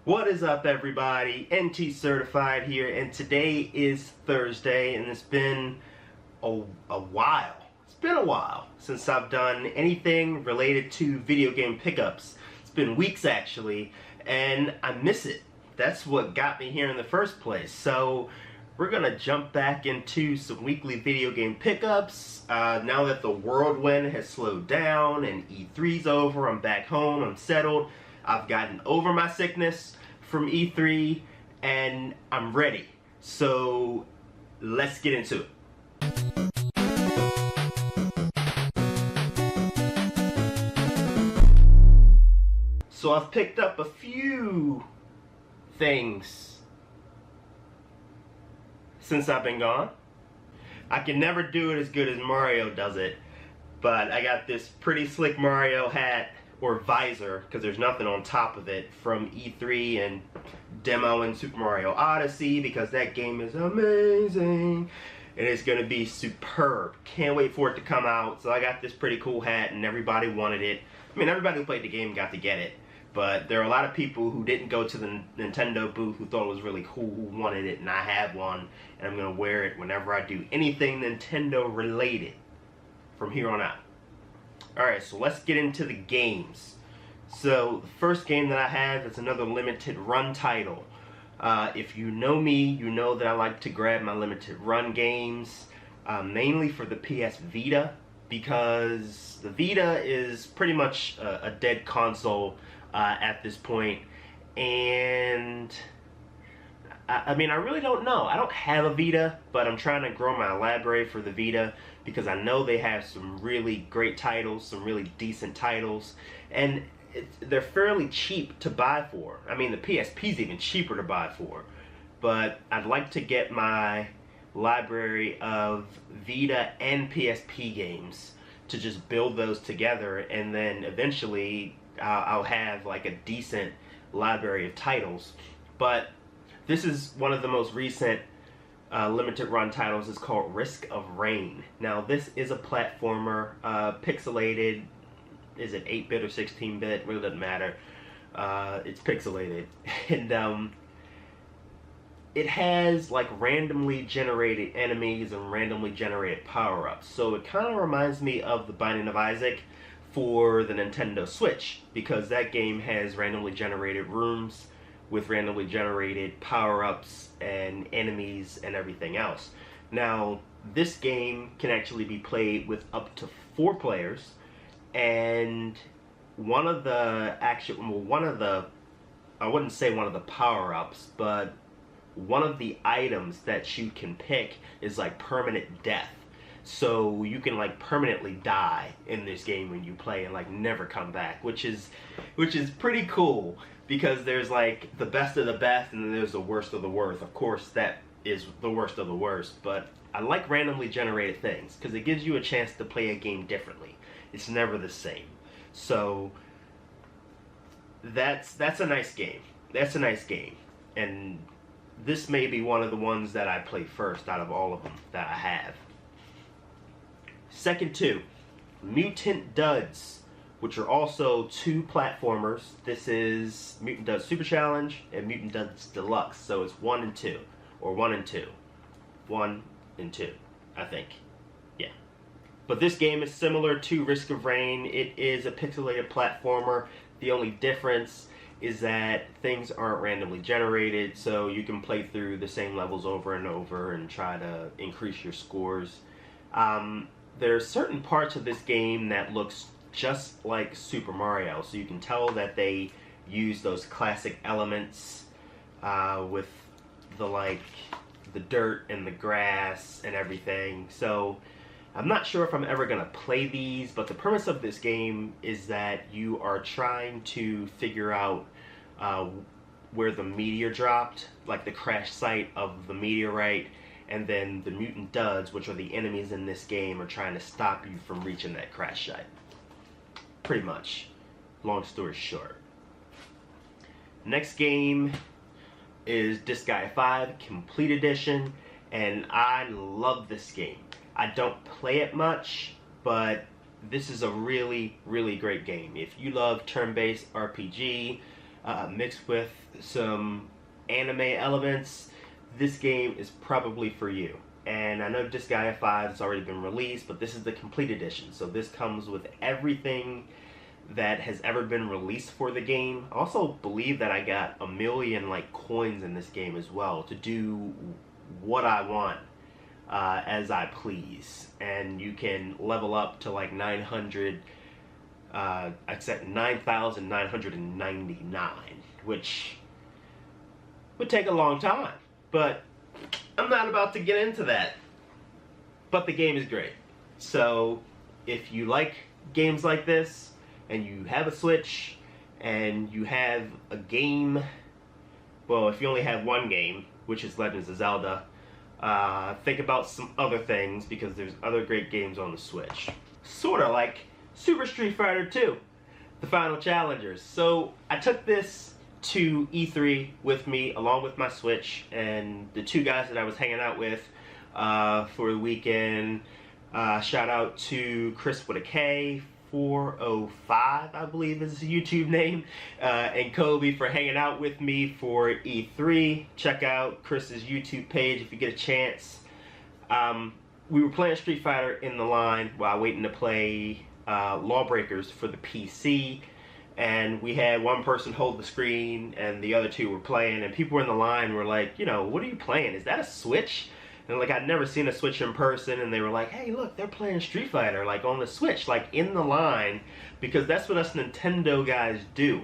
What is up, everybody? NTCertified here, and today is Thursday, and it's been a while. It's been a while since I've done anything related to video game pickups. It's been weeks, actually, and I miss it. That's what got me here in the first place. So we're gonna jump back into some weekly video game pickups. Now that the whirlwind has slowed down and E3's over, I'm back home, I'm settled. I've gotten over my sickness from E3 and I'm ready. So let's get into it. So I've picked up a few things since I've been gone. I can never do it as good as Mario does it, but I got this pretty slick Mario hat, or visor, because there's nothing on top of it, from E3 and demoing Super Mario Odyssey, because that game is amazing and it's gonna be superb. Can't wait for it to come out. So I got this pretty cool hat and everybody wanted it. I mean, everybody who played the game got to get it, but there are a lot of people who didn't go to the Nintendo booth who thought it was really cool, who wanted it, and I have one, and I'm gonna wear it whenever I do anything Nintendo related from here on out. Alright, so let's get into the games. So the first game that I have is another limited run title. If you know me, you know that I like to grab my limited run games, mainly for the PS Vita, because the Vita is pretty much a dead console at this point. And I mean, I really don't know. I don't have a Vita, but I'm trying to grow my library for the Vita because I know they have some really great titles, some really decent titles, and they're fairly cheap to buy for. I mean, the PSP's even cheaper to buy for, but I'd like to get my library of Vita and PSP games to just build those together, and then eventually I'll have like a decent library of titles. But this is one of the most recent limited run titles. It's called Risk of Rain. Now this is a platformer, pixelated. Is it 8-bit or 16-bit? Really doesn't matter. It's pixelated. And it has like randomly generated enemies and randomly generated power-ups. So it kind of reminds me of The Binding of Isaac for the Nintendo Switch, because that game has randomly generated rooms with randomly generated power-ups and enemies and everything else. Now, this game can actually be played with up to 4 players, and one of the I wouldn't say one of the power-ups, but one of the items that you can pick is like permanent death. So you can like permanently die in this game when you play and like never come back, which is pretty cool, because there's like the best of the best and then there's the worst of the worst. Of course, that is the worst of the worst, but I like randomly generated things because it gives you a chance to play a game differently. It's never the same. So that's a nice game. That's a nice game. And this may be one of the ones that I play first out of all of them that I have. Second two, Mutant Duds, which are also 2 platformers. This is Mutant Duds Super Challenge and Mutant Duds Deluxe. So it's 1 and 2, or 1 and 2. 1 and 2, I think. Yeah. But this game is similar to Risk of Rain. It is a pixelated platformer. The only difference is that things aren't randomly generated, so you can play through the same levels over and over and try to increase your scores. There are certain parts of this game that looks just like Super Mario, so you can tell that they use those classic elements with the dirt and the grass and everything. So I'm not sure if I'm ever gonna play these, but the premise of this game is that you are trying to figure out where the meteor dropped, like the crash site of the meteorite, and then the Mutant Duds, which are the enemies in this game, are trying to stop you from reaching that crash site. Pretty much. Long story short. Next game is Disgaea 5 Complete Edition, and I love this game. I don't play it much, but this is a really, really great game. If you love turn-based RPG, mixed with some anime elements, this game is probably for you. And I know Disgaea 5 has already been released, but this is the complete edition. So this comes with everything that has ever been released for the game. I also believe that I got 1 million like coins in this game as well to do what I want as I please. And you can level up to like 900, except 9,999, which would take a long time. But I'm not about to get into that. But the game is great. So if you like games like this, and you have a Switch, and you have a game, well, if you only have one game, which is Legends of Zelda, think about some other things, because there's other great games on the Switch. Sort of like Super Street Fighter 2, the final challengers. So I took this to E3 with me, along with my Switch, and the two guys that I was hanging out with for the weekend. Shout out to Chris with a K, 405, I believe is his YouTube name, and Kobe for hanging out with me for E3. Check out Chris's YouTube page if you get a chance. We were playing Street Fighter in the line while waiting to play Lawbreakers for the PC, and we had one person hold the screen and the other two were playing, and people in the line were like, you know, what are you playing? Is that a Switch? And like, I'd never seen a Switch in person, and they were like, hey, look, they're playing Street Fighter, like on the Switch, like in the line, because that's what us Nintendo guys do.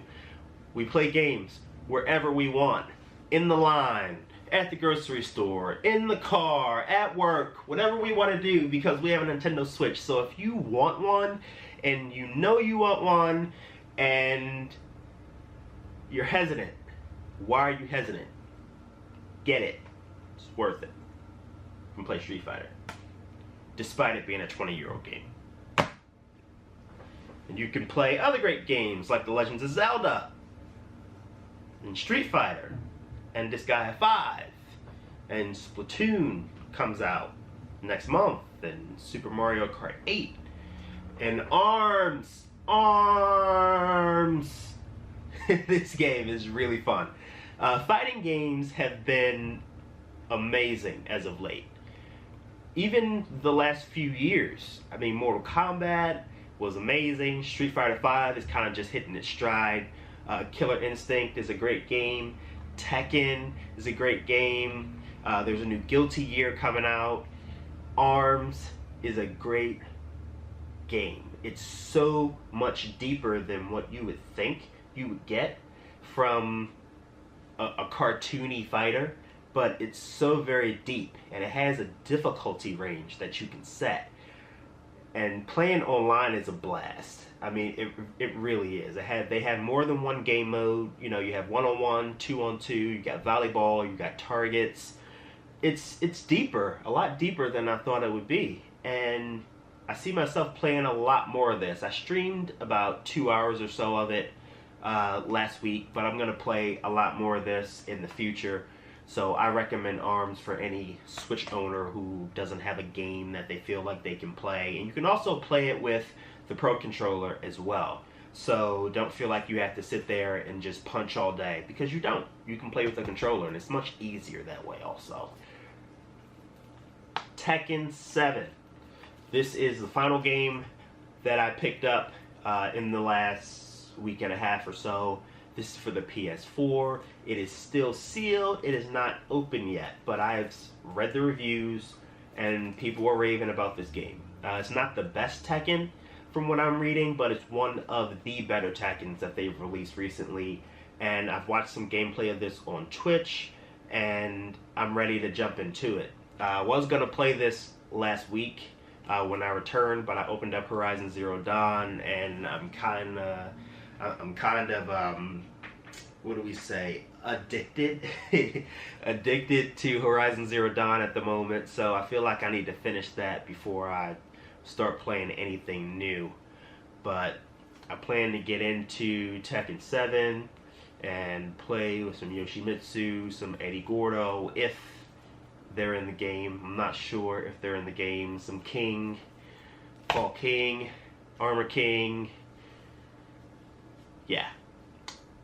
We play games wherever we want, in the line, at the grocery store, in the car, at work, whatever we want to do, because we have a Nintendo Switch. So if you want one, and you know you want one, and you're hesitant, why are you hesitant? Get it. It's worth it. And play Street Fighter, despite it being a 20-year-old game. And you can play other great games like The Legends of Zelda, and Street Fighter, and Disgaea 5, and Splatoon comes out next month, and Super Mario Kart 8, and ARMS. This game is really fun. Fighting games have been amazing as of late. Even the last few years. I mean, Mortal Kombat was amazing. Street Fighter 5 is kind of just hitting its stride. Killer Instinct is a great game. Tekken is a great game. There's a new Guilty Gear coming out. ARMS is a great game. It's so much deeper than what you would think you would get from a cartoony fighter. But it's so very deep, and it has a difficulty range that you can set. And playing online is a blast. I mean, it really is. They have more than one game mode. You know, you have 1-on-1, 2-on-2, you got volleyball, you got targets. It's deeper, a lot deeper than I thought it would be. And I see myself playing a lot more of this. I streamed about 2 hours or so of it last week, but I'm going to play a lot more of this in the future. So I recommend ARMS for any Switch owner who doesn't have a game that they feel like they can play. And you can also play it with the Pro Controller as well. So don't feel like you have to sit there and just punch all day, because you don't. You can play with the controller, and it's much easier that way also. Tekken 7. This is the final game that I picked up in the last week and a half or so. This is for the PS4. It is still sealed. It is not open yet, but I've read the reviews, and people are raving about this game. It's not the best Tekken from what I'm reading, but it's one of the better Tekkens that they've released recently. And I've watched some gameplay of this on Twitch, and I'm ready to jump into it. I was going to play this last week when I returned, but I opened up Horizon Zero Dawn, and I'm kind of what do we say, addicted addicted to Horizon Zero Dawn at the moment. So I feel like I need to finish that before I start playing anything new. But I plan to get into Tekken 7 and play with some Yoshimitsu, some Eddie Gordo, if they're in the game. I'm not sure if they're in the game. Some King, Fall King, Armor King. Yeah.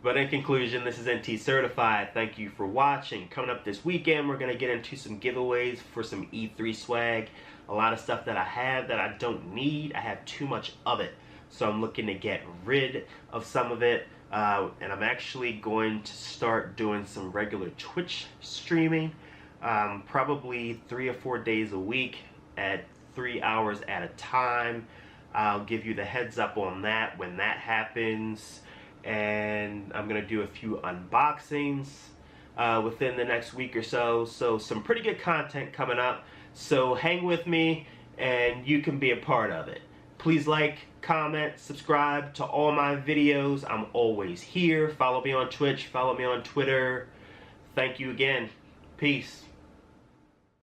But in conclusion, this is NTCertified. Thank you for watching. Coming up this weekend, we're going to get into some giveaways for some E3 swag. A lot of stuff that I have that I don't need. I have too much of it. So I'm looking to get rid of some of it. And I'm actually going to start doing some regular Twitch streaming. Probably 3 or 4 days a week at 3 hours at a time. I'll give you the heads up on that when that happens. And I'm going to do a few unboxings within the next week or so. So some pretty good content coming up. So hang with me and you can be a part of it. Please like, comment, subscribe to all my videos. I'm always here. Follow me on Twitch. Follow me on Twitter. Thank you again. Peace.